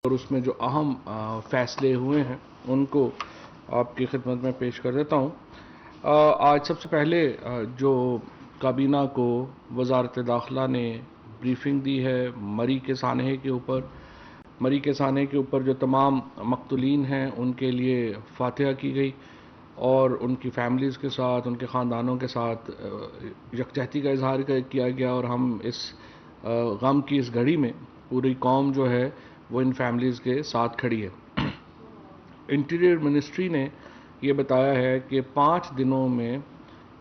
اور اس میں جو اہم فیصلے ہوئے ہیں ان کو آپ کی خدمت میں پیش کر دیتا ہوں۔ آج سب سے پہلے جو کابینہ کو وزارت داخلہ نے بریفنگ دی ہے مری کے سانحے کے اوپر، مری کے سانحے کے اوپر جو تمام مقتولین ہیں ان کے لیے فاتحہ کی گئی اور ان کی فیملیز کے ساتھ، ان کے خاندانوں کے ساتھ یکجہتی کا اظہار کیا گیا، اور ہم اس غم کی اس گھڑی میں پوری قوم جو ہے وہ ان فیملیز کے ساتھ کھڑی ہے۔ انٹیریئر منسٹری نے یہ بتایا ہے کہ 5 دنوں میں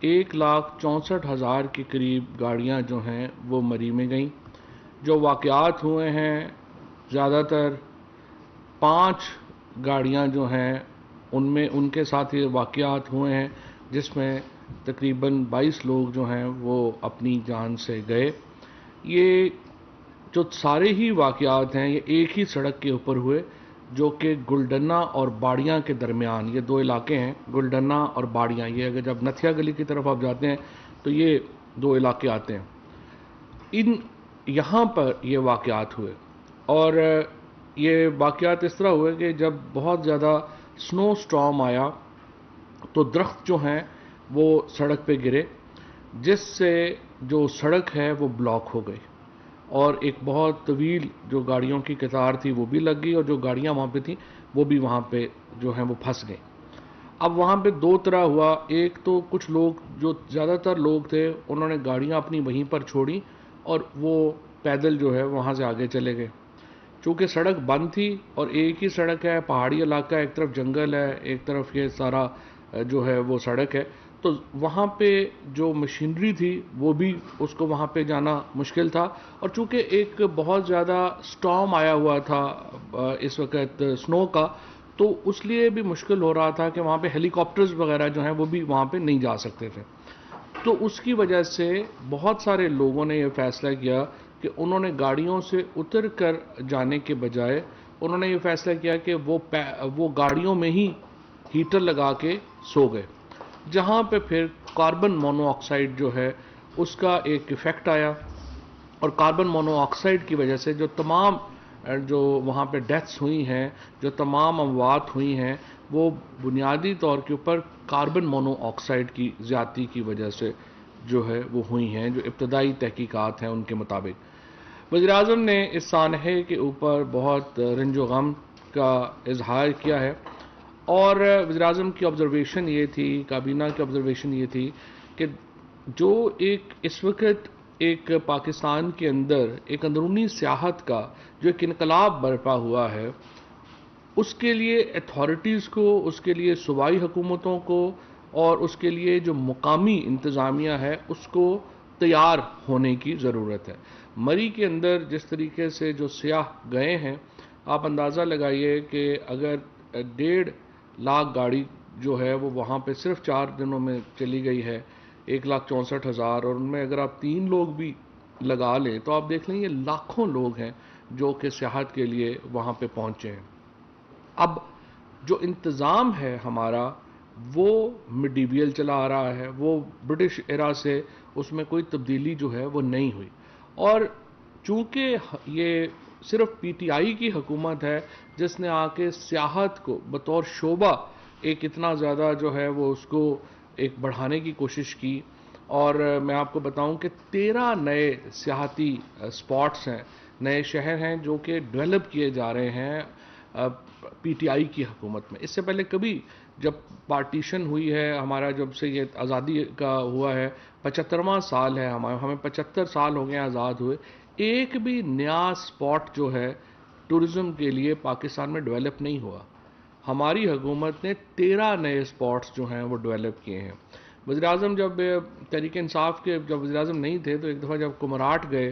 1,64,000 کے قریب گاڑیاں جو ہیں وہ مری میں گئیں۔ جو واقعات ہوئے ہیں زیادہ تر 5 گاڑیاں جو ہیں ان کے ساتھ یہ واقعات ہوئے ہیں، جس میں تقریباً 22 لوگ جو ہیں وہ اپنی جان سے گئے۔ یہ جو سارے ہی واقعات ہیں یہ ایک ہی سڑک کے اوپر ہوئے، جو کہ گلڈنہ اور باڑیاں کے درمیان، یہ 2 علاقے ہیں گلڈنہ اور باڑیاں، یہ اگر جب نتھیا گلی کی طرف آپ جاتے ہیں تو یہ 2 علاقے آتے ہیں۔ یہاں پر یہ واقعات ہوئے، اور یہ واقعات اس طرح ہوئے کہ جب بہت زیادہ سنو سٹارم آیا تو درخت جو ہیں وہ سڑک پہ گرے، جس سے جو سڑک ہے وہ بلاک ہو گئی، اور ایک بہت طویل جو گاڑیوں کی قطار تھی وہ بھی لگ گئی، اور جو گاڑیاں وہاں پہ تھیں وہ بھی وہاں پہ جو ہیں وہ پھنس گئیں۔ اب وہاں پہ 2 طرح ہوا، ایک تو کچھ لوگ جو زیادہ تر لوگ تھے انہوں نے گاڑیاں اپنی وہیں پر چھوڑی اور وہ پیدل جو ہے وہاں سے آگے چلے گئے۔ چونکہ سڑک بند تھی اور ایک ہی سڑک ہے، پہاڑی علاقہ، ایک طرف جنگل ہے، ایک طرف یہ سارا جو ہے وہ سڑک ہے، تو وہاں پہ جو مشینری تھی وہ بھی اس کو وہاں پہ جانا مشکل تھا، اور چونکہ ایک بہت زیادہ سٹارم آیا ہوا تھا اس وقت سنو کا، تو اس لیے بھی مشکل ہو رہا تھا کہ وہاں پہ ہیلی کاپٹرز وغیرہ جو ہیں وہ بھی وہاں پہ نہیں جا سکتے تھے۔ تو اس کی وجہ سے بہت سارے لوگوں نے یہ فیصلہ کیا کہ انہوں نے گاڑیوں سے اتر کر جانے کے بجائے انہوں نے یہ فیصلہ کیا کہ وہ گاڑیوں میں ہی ہیٹر لگا کے سو گئے، جہاں پہ پھر کاربن مونو آکسائڈ جو ہے اس کا ایک ایفیکٹ آیا، اور کاربن مونو آکسائڈ کی وجہ سے جو تمام جو وہاں پہ ڈیتھس ہوئی ہیں، جو تمام اموات ہوئی ہیں، وہ بنیادی طور کے اوپر کاربن مونو آکسائڈ کی زیادتی کی وجہ سے جو ہے وہ ہوئی ہیں، جو ابتدائی تحقیقات ہیں ان کے مطابق۔ وزیر اعظم نے اس سانحے کے اوپر بہت رنج و غم کا اظہار کیا ہے، اور وزیر اعظم کی آبزرویشن یہ تھی، کابینہ کی آبزرویشن یہ تھی کہ جو ایک اس وقت ایک پاکستان کے اندر ایک اندرونی سیاحت کا جو ایک انقلاب برپا ہوا ہے، اس کے لیے اتھارٹیز کو، اس کے لیے صوبائی حکومتوں کو، اور اس کے لیے جو مقامی انتظامیہ ہے اس کو تیار ہونے کی ضرورت ہے۔ مری کے اندر جس طریقے سے جو سیاح گئے ہیں، آپ اندازہ لگائیے کہ اگر 1.5 لاکھ گاڑی جو ہے وہ وہاں پہ صرف 4 دنوں میں چلی گئی ہے، 1,64,000، اور ان میں اگر آپ 3 لوگ بھی لگا لیں تو آپ دیکھ لیں یہ لاکھوں لوگ ہیں جو کہ سیاحت کے لیے وہاں پہ پہنچے ہیں۔ اب جو انتظام ہے ہمارا وہ میڈیویل چلا آ رہا ہے، وہ برٹش ایرا سے اس میں کوئی تبدیلی جو ہے وہ نہیں ہوئی، اور چونکہ یہ صرف پی ٹی آئی کی حکومت ہے جس نے آ کے سیاحت کو بطور شعبہ ایک اتنا زیادہ جو ہے وہ اس کو ایک بڑھانے کی کوشش کی، اور میں آپ کو بتاؤں کہ 13 نئے سیاحتی سپاٹس ہیں، نئے شہر ہیں جو کہ ڈیولپ کیے جا رہے ہیں پی ٹی آئی کی حکومت میں۔ اس سے پہلے کبھی جب پارٹیشن ہوئی ہے ہمارا، جب سے یہ آزادی کا ہوا ہے، 75واں سال ہے ہمیں 75 سال ہو گئے آزاد ہوئے، ایک بھی نیا سپاٹ جو ہے ٹورزم کے لیے پاکستان میں ڈیولپ نہیں ہوا۔ ہماری حکومت نے 13 نئے سپاٹس جو ہیں وہ ڈیولپ کیے ہیں۔ وزیر اعظم جب تحریک انصاف کے جب وزیر اعظم نہیں تھے تو ایک دفعہ جب کمراٹ گئے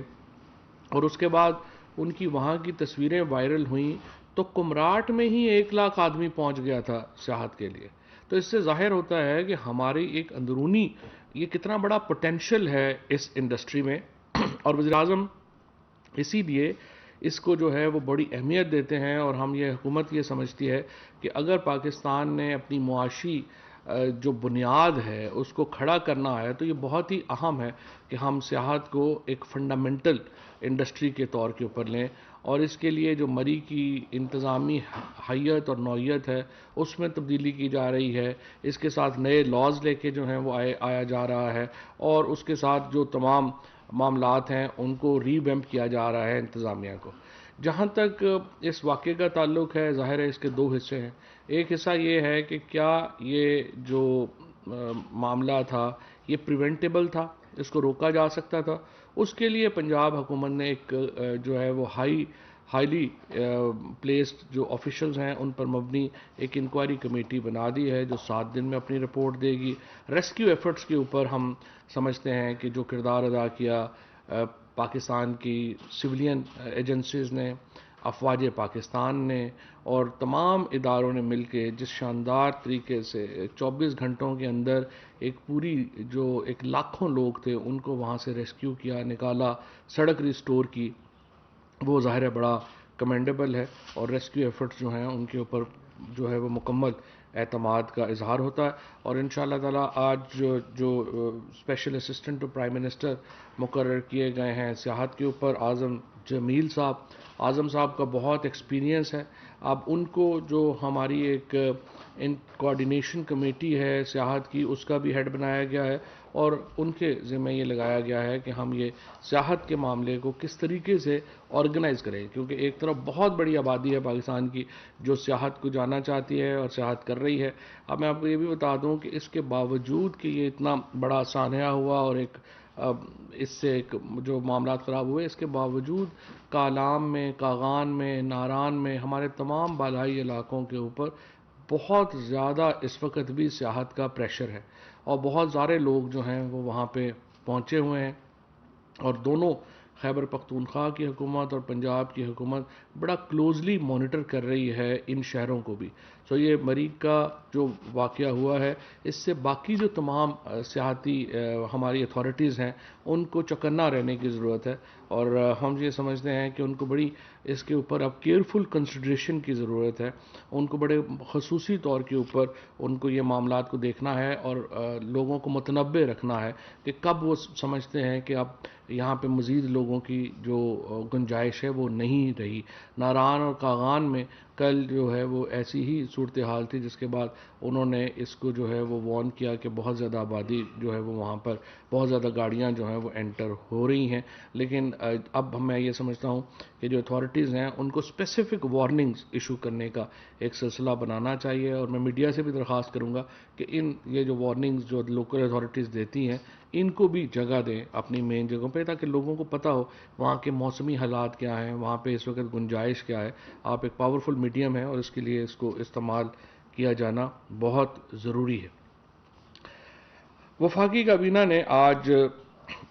اور اس کے بعد ان کی وہاں کی تصویریں وائرل ہوئیں، تو کمراٹ میں ہی 1 لاکھ آدمی پہنچ گیا تھا سیاحت کے لیے۔ تو اس سے ظاہر ہوتا ہے کہ ہماری ایک اندرونی یہ کتنا بڑا پوٹینشل ہے اس انڈسٹری میں، اور وزیر اعظم اسی لیے اس کو جو ہے وہ بڑی اہمیت دیتے ہیں، اور ہم یہ حکومت یہ سمجھتی ہے کہ اگر پاکستان نے اپنی معاشی جو بنیاد ہے اس کو کھڑا کرنا ہے تو یہ بہت ہی اہم ہے کہ ہم سیاحت کو ایک فنڈامنٹل انڈسٹری کے طور کے اوپر لیں، اور اس کے لیے جو مری کی انتظامی حیت اور نوعیت ہے اس میں تبدیلی کی جا رہی ہے، اس کے ساتھ نئے لاز لے کے جو ہیں وہ آیا جا رہا ہے، اور اس کے ساتھ جو تمام معاملات ہیں ان کو ری ویمپ کیا جا رہا ہے انتظامیہ کو۔ جہاں تک اس واقعے کا تعلق ہے، ظاہر ہے اس کے دو حصے ہیں۔ ایک حصہ یہ ہے کہ کیا یہ جو معاملہ تھا یہ پریونٹیبل تھا، اس کو روکا جا سکتا تھا۔ اس کے لیے پنجاب حکومت نے ایک جو ہے وہ ہائیلی پلیسڈ جو آفیشلز ہیں ان پر مبنی ایک انکوائری کمیٹی بنا دی ہے جو 7 دن میں اپنی رپورٹ دے گی۔ ریسکیو ایفرٹس کے اوپر ہم سمجھتے ہیں کہ جو کردار ادا کیا پاکستان کی سولین ایجنسیز نے، افواج پاکستان نے اور تمام اداروں نے مل کے جس شاندار طریقے سے 24 گھنٹوں کے اندر ایک پوری جو ایک لاکھوں لوگ تھے ان کو وہاں سے ریسکیو کیا، نکالا، سڑک ریسٹور کی، وہ ظاہر ہے بڑا کمینڈیبل ہے، اور ریسکیو ایفرٹس جو ہیں ان کے اوپر جو ہے وہ مکمل اعتماد کا اظہار ہوتا ہے۔ اور انشاءاللہ تعالی آج جو special assistant to prime minister مقرر کیے گئے ہیں سیاحت کے اوپر، اعظم جمیل صاحب، اعظم صاحب کا بہت ایکسپیرینس ہے۔ اب ان کو جو ہماری ایک کوآرڈینیشن کمیٹی ہے سیاحت کی اس کا بھی ہیڈ بنایا گیا ہے، اور ان کے ذمہ یہ لگایا گیا ہے کہ ہم یہ سیاحت کے معاملے کو کس طریقے سے آرگنائز کریں، کیونکہ ایک طرف بہت بڑی آبادی ہے پاکستان کی جو سیاحت کو جانا چاہتی ہے اور سیاحت کر رہی ہے۔ اب میں آپ کو یہ بھی بتا دوں کہ اس کے باوجود کہ یہ اتنا بڑا سانحہ ہوا اور ایک اس سے ایک جو معاملات خراب ہوئے، اس کے باوجود کالام میں، کاغان میں، ناران میں، ہمارے تمام بالائی علاقوں کے اوپر بہت زیادہ اس وقت بھی سیاحت کا پریشر ہے، اور بہت سارے لوگ جو ہیں وہ وہاں پہ پہنچے ہوئے ہیں، اور دونوں خیبر پختونخوا کی حکومت اور پنجاب کی حکومت بڑا کلوزلی مانیٹر کر رہی ہے ان شہروں کو بھی۔ سو یہ مری کا جو واقعہ ہوا ہے اس سے باقی جو تمام سیاحتی ہماری اتھارٹیز ہیں ان کو چوکنا رہنے کی ضرورت ہے، اور ہم یہ سمجھتے ہیں کہ ان کو بڑی اس کے اوپر اب کیئرفل کنسیڈریشن کی ضرورت ہے، ان کو بڑے خصوصی طور کے اوپر ان کو یہ معاملات کو دیکھنا ہے اور لوگوں کو متنبع رکھنا ہے کہ کب وہ سمجھتے ہیں کہ اب یہاں پہ مزید لوگوں کی جو گنجائش ہے وہ نہیں رہی۔ ناران اور کاغان میں کل جو ہے وہ ایسی ہی صورتحال تھی جس کے بعد انہوں نے اس کو جو ہے وہ وارن کیا کہ بہت زیادہ آبادی جو ہے وہ وہاں پر بہت زیادہ گاڑیاں جو ہیں وہ انٹر ہو رہی ہیں، لیکن اب میں یہ سمجھتا ہوں کہ جو اتھارٹیز ہیں ان کو اسپیسیفک وارننگز ایشو کرنے کا ایک سلسلہ بنانا چاہیے، اور میں میڈیا سے بھی درخواست کروں گا کہ یہ جو وارننگز جو لوکل اتھارٹیز دیتی ہیں ان کو بھی جگہ دیں اپنی مین جگہوں پہ، تاکہ لوگوں کو پتہ ہو وہاں کے موسمی حالات کیا ہیں، وہاں پہ اس وقت گنجائش کیا ہے۔ آپ ایک پاورفل میڈیم ہے اور اس کے لیے اس کو استعمال کیا جانا بہت ضروری ہے۔ وفاقی کابینہ نے آج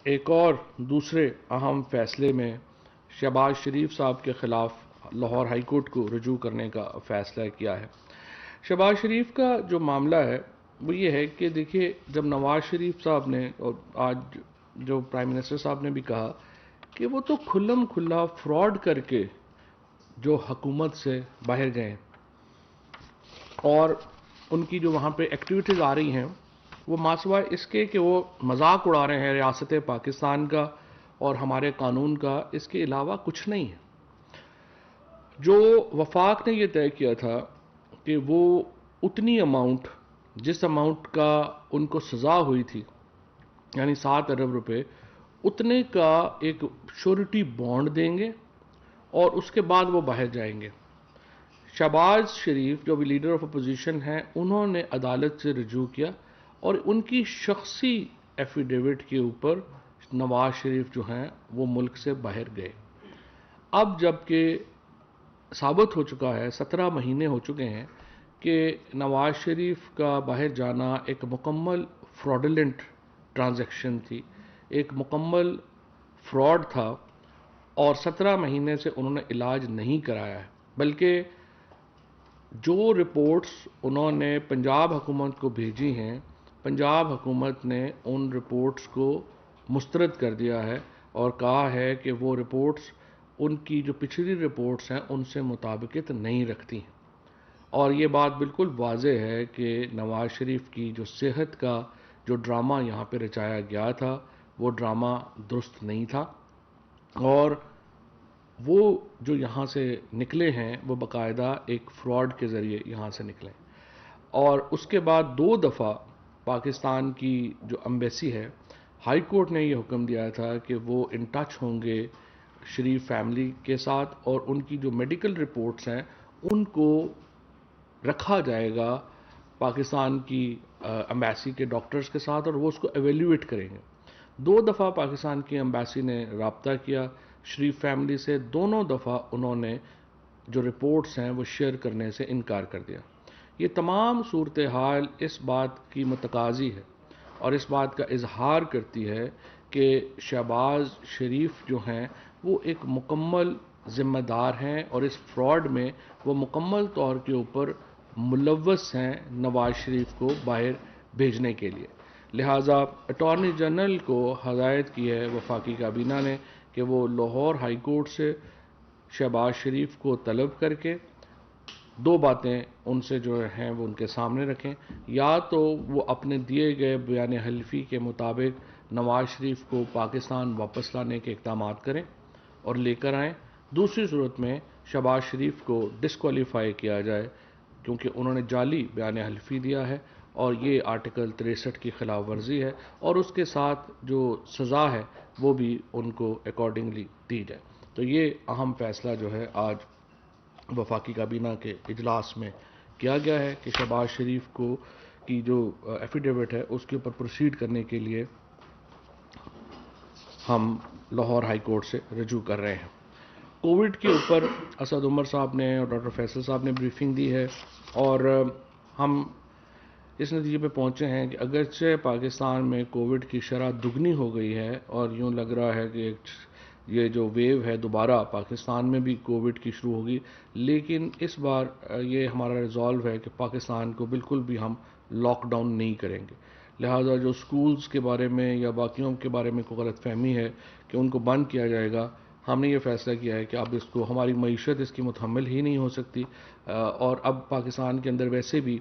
ایک اور دوسرے اہم فیصلے میں شہباز شریف صاحب کے خلاف لاہور ہائی کورٹ کو رجوع کرنے کا فیصلہ کیا ہے۔ شہباز شریف کا جو معاملہ ہے وہ یہ ہے کہ دیکھیے، جب نواز شریف صاحب نے اور آج جو پرائم منسٹر صاحب نے بھی کہا کہ وہ تو کھلم کھلا فراڈ کر کے جو حکومت سے باہر گئے ہیں، اور ان کی جو وہاں پہ ایکٹیویٹیز آ رہی ہیں وہ ماسوائے اس کے کہ وہ مذاق اڑا رہے ہیں ریاست پاکستان کا اور ہمارے قانون کا، اس کے علاوہ کچھ نہیں ہے۔ جو وفاق نے یہ طے کیا تھا کہ وہ اتنی اماؤنٹ جس اماؤنٹ کا ان کو سزا ہوئی تھی، یعنی 7 ارب روپے، اتنے کا ایک شورٹی بانڈ دیں گے اور اس کے بعد وہ باہر جائیں گے۔ شہباز شریف جو بھی لیڈر آف اپوزیشن ہیں انہوں نے عدالت سے رجوع کیا اور ان کی شخصی ایفیڈیوٹ کے اوپر نواز شریف جو ہیں وہ ملک سے باہر گئے۔ اب جب کہ ثابت ہو چکا ہے، 17 مہینے ہو چکے ہیں کہ نواز شریف کا باہر جانا ایک مکمل فراڈولنٹ ٹرانزیکشن تھی، ایک مکمل فراڈ تھا، اور 17 مہینے سے انہوں نے علاج نہیں کرایا ہے، بلکہ جو رپورٹس انہوں نے پنجاب حکومت کو بھیجی ہیں، پنجاب حکومت نے ان رپورٹس کو مسترد کر دیا ہے اور کہا ہے کہ وہ رپورٹس ان کی جو پچھلی رپورٹس ہیں ان سے مطابقت نہیں رکھتی ہیں، اور یہ بات بالکل واضح ہے کہ نواز شریف کی جو صحت کا جو ڈرامہ یہاں پہ رچایا گیا تھا وہ ڈرامہ درست نہیں تھا، اور وہ جو یہاں سے نکلے ہیں وہ باقاعدہ ایک فراڈ کے ذریعے یہاں سے نکلے، اور اس کے بعد 2 دفعہ پاکستان کی جو امبیسی ہے، ہائی کورٹ نے یہ حکم دیا تھا کہ وہ ان ٹچ ہوں گے شریف فیملی کے ساتھ، اور ان کی جو میڈیکل رپورٹس ہیں ان کو رکھا جائے گا پاکستان کی امبیسی کے ڈاکٹرز کے ساتھ، اور وہ اس کو ایویلیویٹ کریں گے۔ 2 دفعہ پاکستان کی امبیسی نے رابطہ کیا شریف فیملی سے، دونوں دفعہ انہوں نے جو رپورٹس ہیں وہ شیئر کرنے سے انکار کر دیا۔ یہ تمام صورتحال اس بات کی متقاضی ہے اور اس بات کا اظہار کرتی ہے کہ شہباز شریف جو ہیں وہ ایک مکمل ذمہ دار ہیں، اور اس فراڈ میں وہ مکمل طور کے اوپر ملوث ہیں نواز شریف کو باہر بھیجنے کے لیے۔ لہٰذا اٹارنی جنرل کو ہدایت کی ہے وفاقی کابینہ نے کہ وہ لاہور ہائی کورٹ سے شہباز شریف کو طلب کر کے 2 باتیں ان سے جو ہیں وہ ان کے سامنے رکھیں، یا تو وہ اپنے دیے گئے بیان حلفی کے مطابق نواز شریف کو پاکستان واپس لانے کے اقدامات کریں اور لے کر آئیں، دوسری صورت میں شہباز شریف کو ڈسکوالیفائی کیا جائے کیونکہ انہوں نے جعلی بیان حلفی دیا ہے اور یہ آرٹیکل 63 کی خلاف ورزی ہے، اور اس کے ساتھ جو سزا ہے وہ بھی ان کو اکارڈنگلی دی جائے۔ تو یہ اہم فیصلہ جو ہے آج وفاقی کابینہ کے اجلاس میں کیا گیا ہے کہ شہباز شریف کو کی جو ایفیڈیوٹ ہے اس کے اوپر پروسیڈ کرنے کے لیے ہم لاہور ہائی کورٹ سے رجوع کر رہے ہیں۔ کووڈ کے اوپر اسد عمر صاحب نے اور ڈاکٹر فیصل صاحب نے بریفنگ دی ہے، اور ہم اس نتیجے پہ پہنچے ہیں کہ اگرچہ پاکستان میں کووڈ کی شرح دگنی ہو گئی ہے اور یوں لگ رہا ہے کہ یہ جو ویو ہے دوبارہ پاکستان میں بھی کووڈ کی شروع ہوگی، لیکن اس بار یہ ہمارا ریزالو ہے کہ پاکستان کو بالکل بھی ہم لاک ڈاؤن نہیں کریں گے۔ لہٰذا جو سکولز کے بارے میں یا باقیوں کے بارے میں کوئی غلط فہمی ہے کہ ان کو بند کیا جائے گا، ہم نے یہ فیصلہ کیا ہے کہ اب اس کو ہماری معیشت اس کی متحمل ہی نہیں ہو سکتی، اور اب پاکستان کے اندر ویسے بھی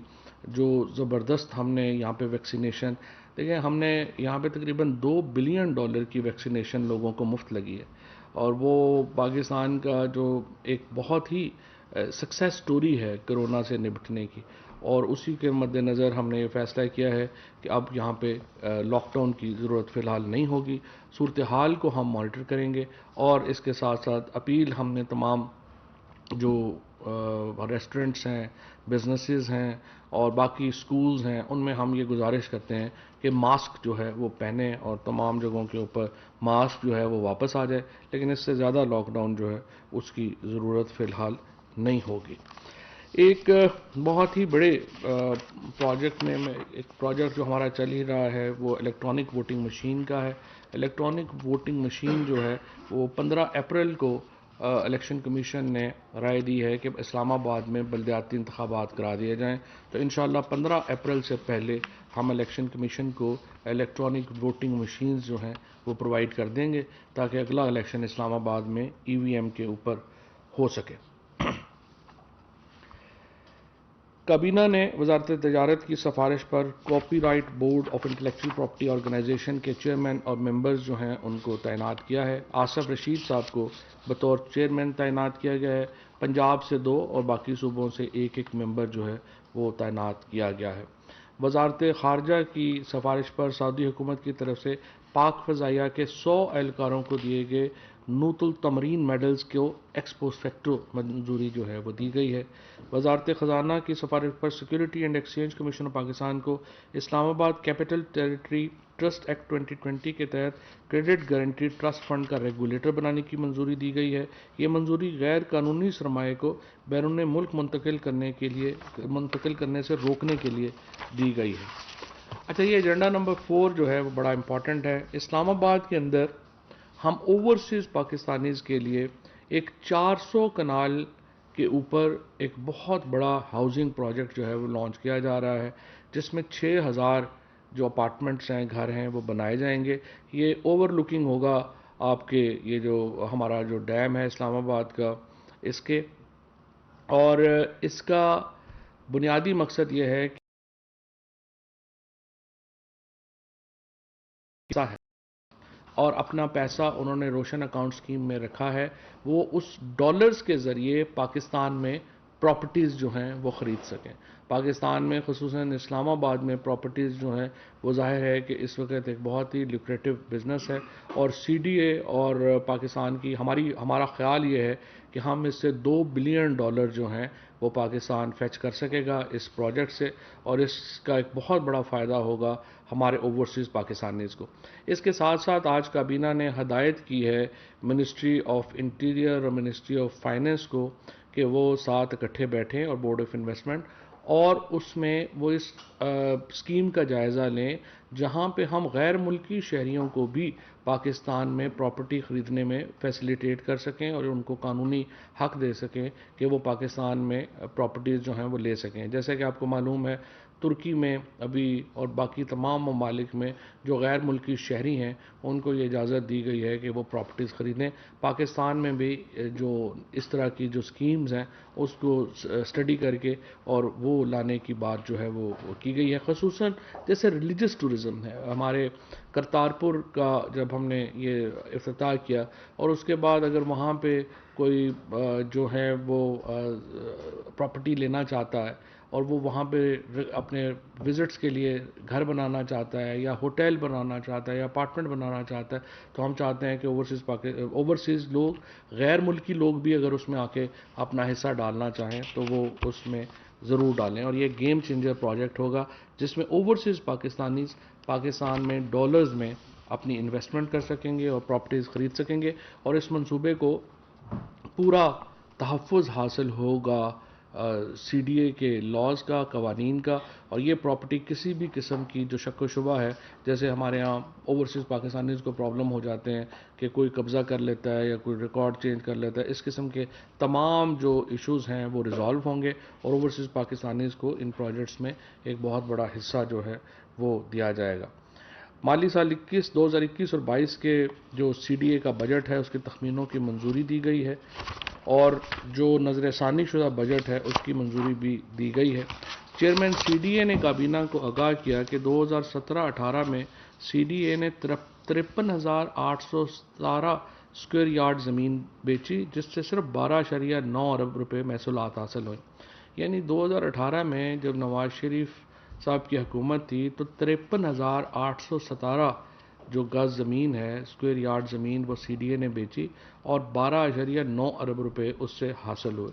جو زبردست ہم نے یہاں پہ ویکسینیشن دیکھیں، ہم نے یہاں پہ تقریباً $2 بلین کی ویکسینیشن لوگوں کو مفت لگی ہے، اور وہ پاکستان کا جو ایک بہت ہی سکسیس سٹوری ہے کرونا سے نپٹنے کی، اور اسی کے مد نظر ہم نے یہ فیصلہ کیا ہے کہ اب یہاں پہ لاک ڈاؤن کی ضرورت فی الحال نہیں ہوگی۔ صورتحال کو ہم مانیٹر کریں گے، اور اس کے ساتھ ساتھ اپیل ہم نے تمام جو ریسٹورنٹس ہیں، بزنسز ہیں اور باقی سکولز ہیں ان میں ہم یہ گزارش کرتے ہیں کہ ماسک جو ہے وہ پہنیں، اور تمام جگہوں کے اوپر ماسک جو ہے وہ واپس آ جائے، لیکن اس سے زیادہ لاک ڈاؤن جو ہے اس کی ضرورت فی الحال نہیں ہوگی۔ ایک بہت ہی بڑے پروجیکٹ میں ایک پروجیکٹ جو ہمارا چل ہی رہا ہے وہ الیکٹرانک ووٹنگ مشین کا ہے۔ الیکٹرانک ووٹنگ مشین جو ہے وہ 15 اپریل کو الیکشن کمیشن نے رائے دی ہے کہ اسلام آباد میں بلدیاتی انتخابات کرا دیے جائیں، تو انشاءاللہ 15 اپریل سے پہلے ہم الیکشن کمیشن کو الیکٹرانک ووٹنگ مشینز جو ہیں وہ پرووائڈ کر دیں گے تاکہ اگلا الیکشن اسلام آباد میں EVM کے اوپر ہو سکے۔ کابینہ نے وزارت تجارت کی سفارش پر copyright board of intellectual property organization کے چیئرمین اور ممبرز جو ہیں ان کو تعینات کیا ہے۔ آصف رشید صاحب کو بطور چیئرمین تعینات کیا گیا ہے، پنجاب سے 2 اور باقی صوبوں سے ایک ممبر جو ہے وہ تعینات کیا گیا ہے۔ وزارت خارجہ کی سفارش پر سعودی حکومت کی طرف سے پاک فضائیہ کے 100 اہلکاروں کو دیے گئے نوت التمرین میڈلز کو ایکس پوسٹ فیکٹو منظوری جو ہے وہ دی گئی ہے۔ وزارت خزانہ کی سفارش پر security and exchange commission of Pakistan کو اسلام آباد کیپٹل ٹیریٹری ٹرسٹ ایکٹ 2020 کے تحت کریڈٹ گارنٹی ٹرسٹ فنڈ کا ریگولیٹر بنانے کی منظوری دی گئی ہے۔ یہ منظوری غیر قانونی سرمایہ کو بیرون ملک منتقل کرنے سے روکنے کے لیے دی گئی ہے۔ اچھا، یہ ایجنڈا نمبر 4 جو ہے وہ بڑا امپورٹنٹ ہے۔ اسلام آباد کے اندر ہم اوورسیز پاکستانیز کے لیے ایک 400 کنال کے اوپر ایک بہت بڑا ہاؤسنگ پروجیکٹ جو ہے وہ لانچ کیا جا رہا ہے، جس میں 6000 جو اپارٹمنٹس ہیں، گھر ہیں، وہ بنائے جائیں گے۔ یہ اوور لکنگ ہوگا آپ کے یہ جو ہمارا جو ڈیم ہے اسلام آباد کا، اس کے، اور اس کا بنیادی مقصد یہ ہے کہ اور اپنا پیسہ انہوں نے روشن اکاؤنٹ اسکیم میں رکھا ہے، وہ اس ڈالرز کے ذریعے پاکستان میں پراپرٹیز جو ہیں وہ خرید سکیں۔ پاکستان میں خصوصاً اسلام آباد میں پراپرٹیز جو ہیں وہ ظاہر ہے کہ اس وقت ایک بہت ہی لیکریٹو بزنس ہے، اور سی ڈی اے اور پاکستان کی ہمارا خیال یہ ہے کہ ہم اس سے $2 بلین جو ہیں وہ پاکستان فیچ کر سکے گا اس پروجیکٹ سے، اور اس کا ایک بہت بڑا فائدہ ہوگا ہمارے اوورسیز پاکستانیز کو۔ اس کے ساتھ ساتھ آج کابینہ نے ہدایت کی ہے منسٹری آف انٹیریئر اور منسٹری آف فائنانس کو کہ وہ ساتھ اکٹھے بیٹھیں اور بورڈ آف انویسٹمنٹ، اور اس میں وہ اس اسکیم کا جائزہ لیں جہاں پہ ہم غیر ملکی شہریوں کو بھی پاکستان میں پراپرٹی خریدنے میں فیسیلیٹیٹ کر سکیں اور ان کو قانونی حق دے سکیں کہ وہ پاکستان میں پراپرٹیز جو ہیں وہ لے سکیں۔ جیسے کہ آپ کو معلوم ہے ترکی میں ابھی اور باقی تمام ممالک میں جو غیر ملکی شہری ہیں ان کو یہ اجازت دی گئی ہے کہ وہ پراپرٹیز خریدیں۔ پاکستان میں بھی جو اس طرح کی جو اسکیمز ہیں اس کو اسٹڈی کر کے اور وہ لانے کی بات جو ہے وہ کی گئی ہے، خصوصاً جیسے ریلیجس ٹورزم ہے۔ ہمارے کرتارپور کا جب ہم نے یہ افتتاح کیا اور اس کے بعد اگر وہاں پہ کوئی جو ہے وہ پراپرٹی لینا چاہتا ہے اور وہ وہاں پہ اپنے وزٹس کے لیے گھر بنانا چاہتا ہے یا ہوٹل بنانا چاہتا ہے یا اپارٹمنٹ بنانا چاہتا ہے، تو ہم چاہتے ہیں کہ اوورسیز لوگ غیر ملکی لوگ بھی اگر اس میں آ کے اپنا حصہ ڈالنا چاہیں تو وہ اس میں ضرور ڈالیں، اور یہ گیم چینجر پروجیکٹ ہوگا جس میں اوورسیز پاکستانیز پاکستان میں ڈالرز میں اپنی انویسٹمنٹ کر سکیں گے اور پراپرٹیز خرید سکیں گے، اور اس منصوبے کو پورا تحفظ حاصل ہوگا سی ڈی اے کے لاز کا، قوانین کا، اور یہ پراپرٹی کسی بھی قسم کی جو شک و شبہ ہے، جیسے ہمارے ہاں اوورسیز پاکستانیز کو پرابلم ہو جاتے ہیں کہ کوئی قبضہ کر لیتا ہے یا کوئی ریکارڈ چینج کر لیتا ہے، اس قسم کے تمام جو ایشوز ہیں وہ ریزالو ہوں گے، اور اوورسیز پاکستانیز کو ان پروجیکٹس میں ایک بہت بڑا حصہ جو ہے وہ دیا جائے گا۔ مالی سال 2021 اور 22 کے جو سی ڈی اے کا بجٹ ہے اس کے تخمینوں کی منظوری دی گئی ہے، اور جو نظر ثانی شدہ بجٹ ہے اس کی منظوری بھی دی گئی ہے۔ چیئرمین سی ڈی اے نے کابینہ کو آگاہ کیا کہ 2017-18 میں سی ڈی اے نے 53,817 اسکوائر یارڈ زمین بیچی، جس سے صرف 12.9 ارب روپے محصولات حاصل ہوئے۔ یعنی 2018 میں جب نواز شریف صاحب کی حکومت تھی تو 53,817 جو گز زمین ہے، اسکوائر یارڈ زمین، وہ سی ڈی اے نے بیچی اور 12.9 ارب روپے اس سے حاصل ہوئے۔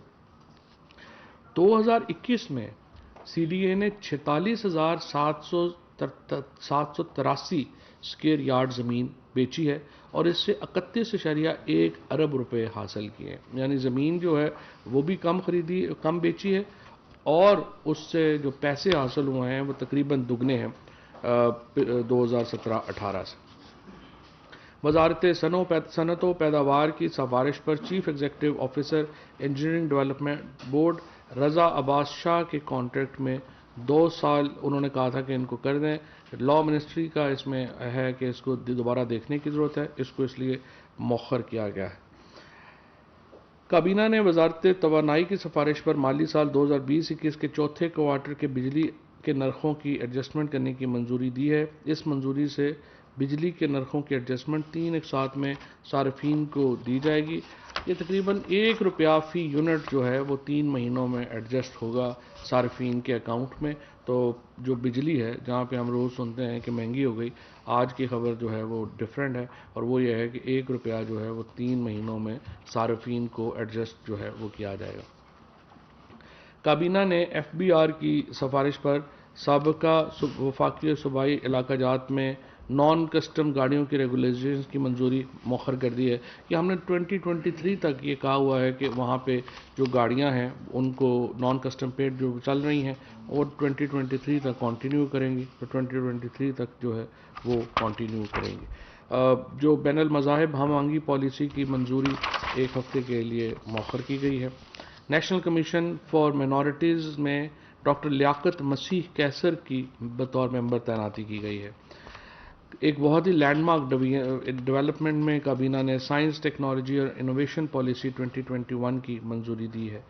2021 میں سی ڈی اے نے 46,783 اسکوائر یارڈ زمین بیچی ہے اور اس سے 31.1 ارب روپے حاصل کیے، یعنی زمین جو ہے وہ بھی کم بیچی ہے، اور اس سے جو پیسے حاصل ہوئے ہیں وہ تقریباً دگنے ہیں 2017-18 سے۔ وزارت صنعت و پیداوار کی سفارش پر chief executive officer engineering development board Raza Abbas Shah کے کانٹریکٹ میں 2 سال انہوں نے کہا تھا کہ ان کو کر دیں۔ لا منسٹری کا اس میں ہے کہ اس کو دوبارہ دیکھنے کی ضرورت ہے، اس کو اس لیے مؤخر کیا گیا ہے۔ کابینہ نے وزارت توانائی کی سفارش پر مالی سال 2020-21 کے چوتھے کوارٹر کے بجلی کے نرخوں کی ایڈجسٹمنٹ کرنے کی منظوری دی ہے۔ اس منظوری سے بجلی کے نرخوں کی ایڈجسٹمنٹ 3 ایک ساتھ میں صارفین کو دی جائے گی۔ یہ تقریباً ₹1 فی یونٹ جو ہے وہ 3 مہینوں میں ایڈجسٹ ہوگا صارفین کے اکاؤنٹ میں۔ تو جو بجلی ہے جہاں پہ ہم روز سنتے ہیں کہ مہنگی ہو گئی، آج کی خبر جو ہے وہ ڈیفرنٹ ہے، اور وہ یہ ہے کہ ₹1 جو ہے وہ 3 مہینوں میں صارفین کو ایڈجسٹ جو ہے وہ کیا جائے گا۔ کابینہ نے ایف بی آر کی سفارش پر سابقہ وفاقی اور صوبائی علاقہ جات میں نان کسٹم گاڑیوں کی ریگولیشنز کی منظوری مؤخر کر دی ہے کہ ہم نے 2023 تک یہ کہا ہوا ہے کہ وہاں پہ جو گاڑیاں ہیں ان کو نان کسٹم پیڈ جو چل رہی ہیں وہ 2023 تک کنٹینیو کریں گی، تو 2023 تک جو ہے وہ کنٹینیو کریں گی۔ جو بین المذاہب ہم آہنگی پالیسی کی منظوری 1 ہفتے کے لیے مؤخر کی گئی ہے۔ نیشنل کمیشن فار مائنارٹیز میں ڈاکٹر لیاقت مسیح کیسر کی بطور ممبر تعیناتی کی گئی ہے۔ ایک بہت ہی لینڈ مارک ڈیولپمنٹ میں کابینہ نے سائنس، ٹیکنالوجی اور انوویشن پالیسی 2021 کی منظوری دی ہے،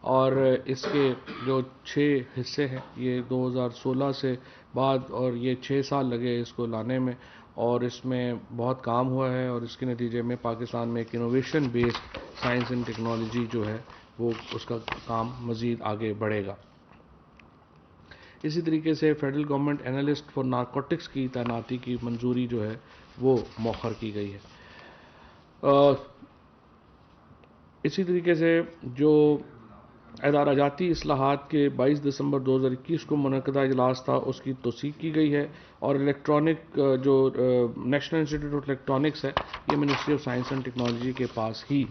اور اس کے جو 6 حصے ہیں یہ 2016 سے بعد، اور یہ 6 سال لگے اس کو لانے میں، اور اس میں بہت کام ہوا ہے، اور اس کے نتیجے میں پاکستان میں ایک innovation based science and technology جو ہے وہ اس کا کام مزید آگے بڑھے گا۔ اسی طریقے سے federal government analyst for narcotics کی تعیناتی کی منظوری جو ہے وہ مؤخر کی گئی ہے۔ اسی طریقے سے جو ادارہ جاتی اصلاحات کے 22 دسمبر 2021 کو منعقدہ اجلاس تھا، اس کی توثیق کی گئی ہے، اور الیکٹرانک جو نیشنل انسٹیٹیوٹ آف الیکٹرانکس ہے، یہ ministry of science and technology کے پاس ہی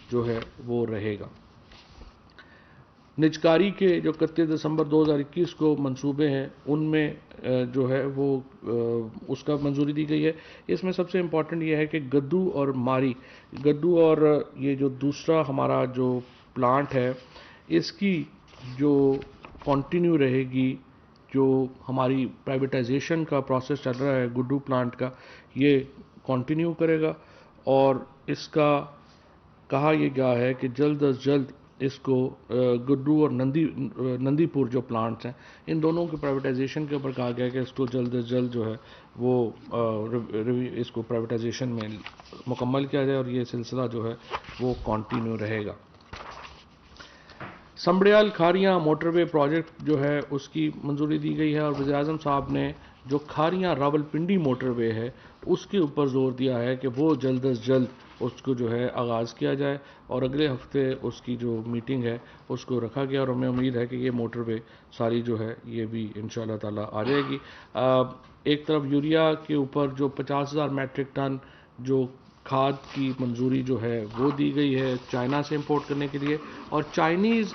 جو ہے وہ رہے گا۔ نجکاری کے جو 31 دسمبر 2021 کو منصوبے ہیں، ان میں جو ہے وہ اس کا منظوری دی گئی ہے۔ اس میں سب سے امپورٹنٹ یہ ہے کہ گدو اور ماری، گدو اور یہ جو دوسرا ہمارا جو پلانٹ ہے، اس کی جو کنٹینیو رہے گی، جو ہماری پرائیویٹائزیشن کا پروسیس چل رہا ہے گڈو پلانٹ کا، یہ کنٹینیو کرے گا، اور اس کا کہا یہ گیا ہے کہ جلد از جلد اس کو گڈو اور نندی پور جو پلانٹس ہیں، ان دونوں کی پرائیویٹائزیشن کے اوپر کہا گیا کہ اس کو جلد از جلد جو ہے وہ اس کو پرائیویٹائزیشن میں مکمل کیا جائے، اور یہ سلسلہ جو ہے وہ کنٹینیو رہے گا۔ سمبڑیال کھاریاں موٹر وے پروجیکٹ جو ہے اس کی منظوری دی گئی ہے، اور وزیر اعظم صاحب نے جو کھاریاں راولپنڈی موٹر وے ہے اس کے اوپر زور دیا ہے کہ وہ جلد از جلد اس کو جو ہے آغاز کیا جائے، اور اگلے ہفتے اس کی جو میٹنگ ہے اس کو رکھا گیا، اور ہمیں امید ہے کہ یہ موٹر وے ساری جو ہے یہ بھی انشاءاللہ تعالی آ جائے گی۔ ایک طرف یوریا کے اوپر جو 50,000 میٹرک ٹن جو کھاد کی منظوری جو ہے وہ دی گئی ہے چائنا سے امپورٹ کرنے کے لیے، اور چائنیز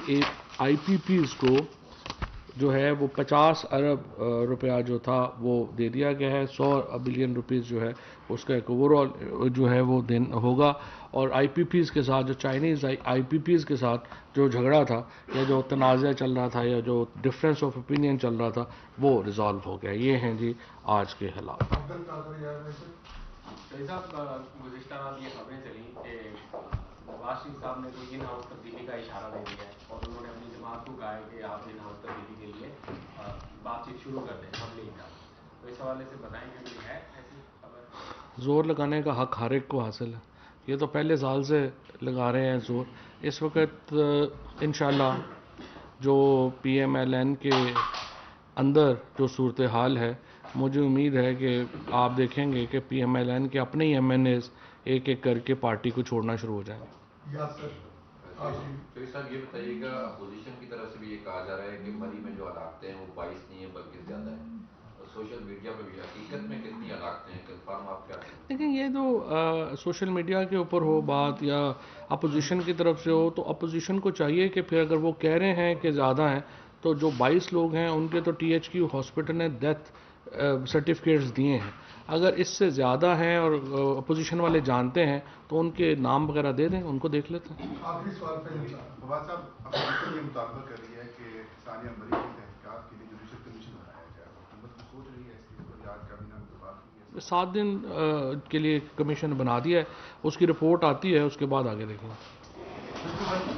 آئی پی پیز کو جو ہے وہ 50 ارب روپیہ جو تھا وہ دے دیا گیا ہے، 100 بلین روپیز جو ہے اس کا ایک اوور آل جو ہے وہ دن ہوگا، اور آئی پی پیز کے ساتھ جو چائنیز آئی پی پیز کے ساتھ جو جھگڑا تھا یا جو تنازع چل رہا تھا یا جو ڈفرینس آف اوپینین چل رہا تھا وہ ریزالو ہو گیا۔ یہ ہیں جی آج کے حالات۔ صاحب گزشتہ رات یہ خبریں چلیں کہ نواز شریف صاحب نے کوئی ان ہاؤس تبدیلی کا اشارہ دے دیا ہے، اور انہوں نے اپنی جماعت کو کہا ہے کہ آپ ان ہاؤس تبدیلی کے لیے بات چیت شروع کر دیں قبل کا، تو اس حوالے سے بتائیں کہ کوئی ہے ایسی خبر؟ زور لگانے کا حق ہر ایک کو حاصل ہے، یہ تو پہلے سال سے لگا رہے ہیں زور۔ اس وقت انشاءاللہ جو پی ایم ایل این کے اندر جو صورتحال ہے، مجھے امید ہے کہ آپ دیکھیں گے کہ پی ایم ایل این کے اپنے ہی ایم این ایز ایک ایک کر کے پارٹی کو چھوڑنا شروع ہو جائیں گے۔ صاحب یہ بتائیے گا، اپوزیشن کی طرف سے بھی یہ کہا جا رہا ہے کہ مری میں جو ہلاکتیں ہیں وہ 22 نہیں ہیں بلکہ زیادہ ہیں، اور سوشل میڈیا پہ بھی حقیقت میں کتنی ہلاکتیں ہیں، کنفرم آپ کیا لیکن یہ جو سوشل میڈیا کے اوپر ہو بات یا اپوزیشن کی طرف سے ہو، تو اپوزیشن کو چاہیے کہ پھر اگر وہ کہہ رہے ہیں کہ زیادہ ہیں، تو جو 22 لوگ ہیں ان کے تو ٹی ایچ کیو ہاسپٹل نے ڈیتھ سرٹیفکیٹس دیے ہیں، اگر اس سے زیادہ ہیں اور اپوزیشن والے جانتے ہیں تو ان کے نام وغیرہ دے دیں، ان کو دیکھ لیتے ہیں۔ آخری سوال فواد صاحب، اپوزیشن یہ مطالبہ کر رہی ہے کہ ثانیہ مری کی تحقیقات کے لیے جوڈیشل کمیشن بنایا جائے، حکومت کو سوچ رہی ہے اس چیز پر، آج کابینہ میں بات ہوئی ہے؟ 7 دن کے لیے کمیشن بنا دیا ہے، اس کی رپورٹ آتی ہے، اس کے بعد آگے دیکھیں گے۔